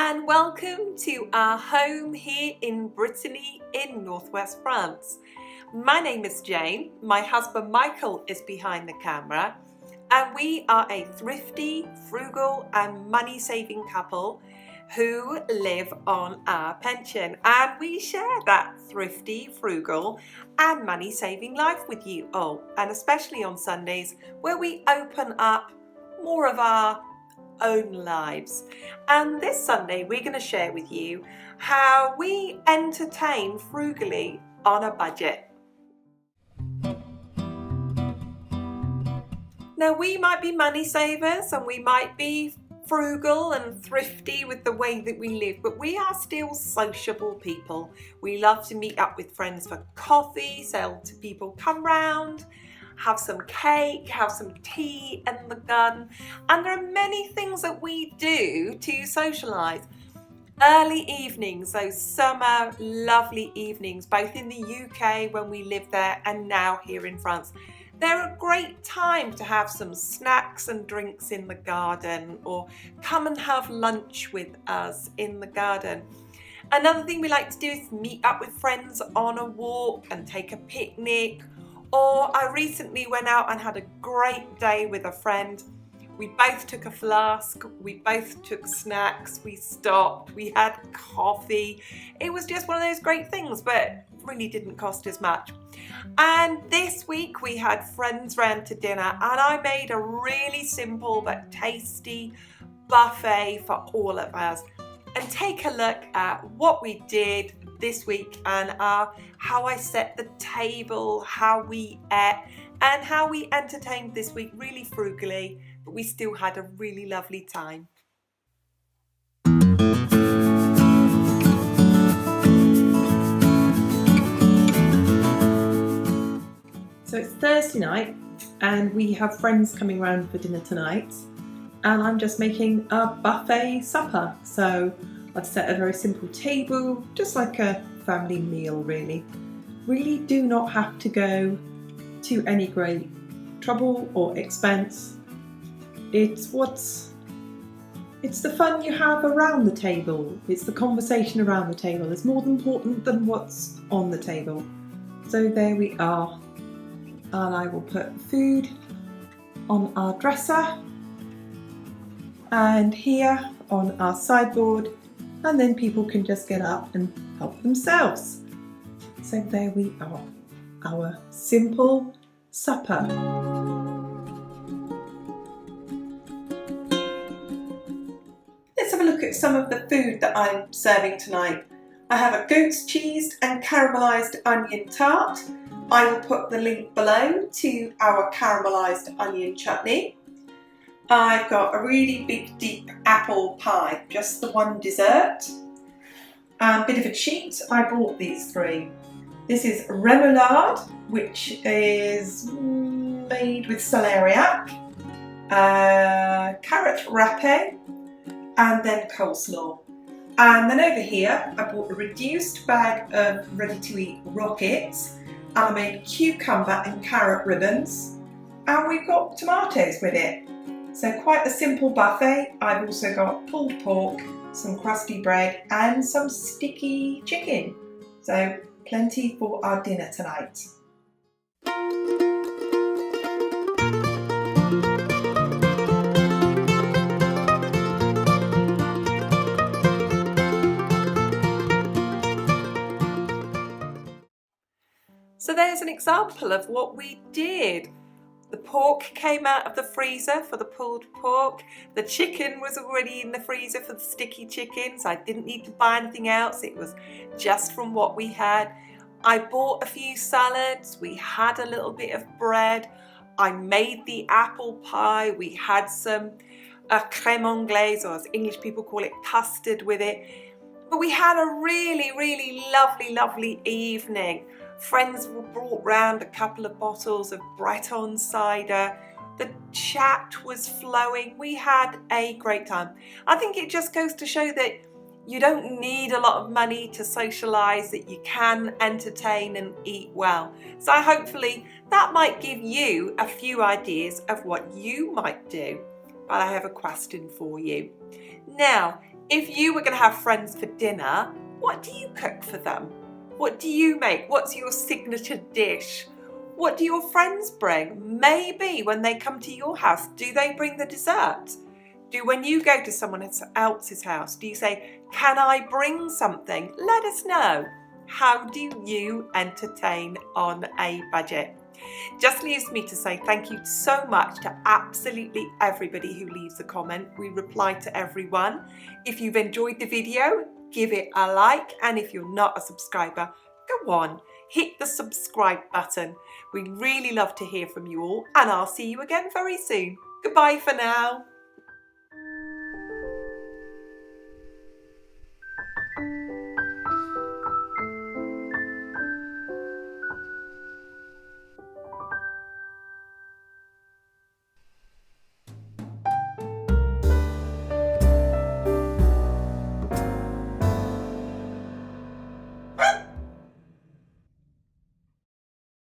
and welcome to our home here in Brittany in northwest France. My name is Jane, my husband Michael is behind the camera, and we are a thrifty, frugal and money-saving couple who live on our pension, and we share that thrifty, frugal and money-saving life with you all, and especially on Sundays where we open up more of our own lives. And this Sunday we're going to share with you how we entertain frugally on a budget. Now, we might be money savers and we might be frugal and thrifty with the way that we live, but we are still sociable people. We love to meet up with friends for coffee, so to people come round, have some cake, have some tea in the garden, and there are many things that we do to socialise. Early evenings, those summer lovely evenings, both in the UK when we lived there and now here in France. They're a great time to have some snacks and drinks in the garden, or come and have lunch with us in the garden. Another thing we like to do is meet up with friends on a walk and take a picnic. Or I recently went out and had a great day with a friend. We both took a flask, we both took snacks, we stopped, we had coffee. It was just one of those great things, but really didn't cost as much. And this week we had friends round to dinner, and I made a really simple but tasty buffet for all of us. And take a look at what we did this week and how I set the table, how we ate, and how we entertained this week really frugally, but we still had a really lovely time. So it's Thursday night and we have friends coming round for dinner tonight, and I'm just making a buffet supper. So I've set a very simple table, just like a family meal really. Really do not have to go to any great trouble or expense. It's the fun you have around the table. It's the conversation around the table. It's more important than what's on the table. So there we are. And I will put food on our dresser and here on our sideboard, and then people can just get up and help themselves. So there we are, our simple supper. Let's have a look at some of the food that I'm serving tonight. I have a goat's cheese and caramelised onion tart. I will put the link below to our caramelised onion chutney. I've got a really big deep apple pie, just the one dessert. A bit of a cheat, I bought these three. This is remoulade, which is made with celeriac, carrot râpé, and then coleslaw. And then over here, I bought a reduced bag of ready-to-eat rockets, and I made cucumber and carrot ribbons, and we've got tomatoes with it. So quite a simple buffet. I've also got pulled pork, some crusty bread and some sticky chicken. So plenty for our dinner tonight. So there's an example of what we did. The pork came out of the freezer for the pulled pork. The chicken was already in the freezer for the sticky chicken, so I didn't need to buy anything else. It was just from what we had. I bought a few salads. We had a little bit of bread. I made the apple pie. We had some crème anglaise, or as English people call it, custard with it. But we had a really, really lovely evening. Friends were brought round a couple of bottles of Breton cider. The chat was flowing. We had a great time. I think it just goes to show that you don't need a lot of money to socialise, that you can entertain and eat well. So hopefully that might give you a few ideas of what you might do. But I have a question for you. Now, If you were going to have friends for dinner, what do you cook for them? What do you make? What's your signature dish? What do your friends bring? Maybe when they come to your house, do they bring the dessert? When you go to someone else's house, do you say, can I bring something? Let us know. How do you entertain on a budget? Just leaves me to say thank you so much to absolutely everybody who leaves a comment. We reply to everyone. If you've enjoyed the video, give it a like, and if you're not a subscriber, go on, hit the subscribe button. We'd really love to hear from you all, and I'll see you again very soon. Goodbye for now.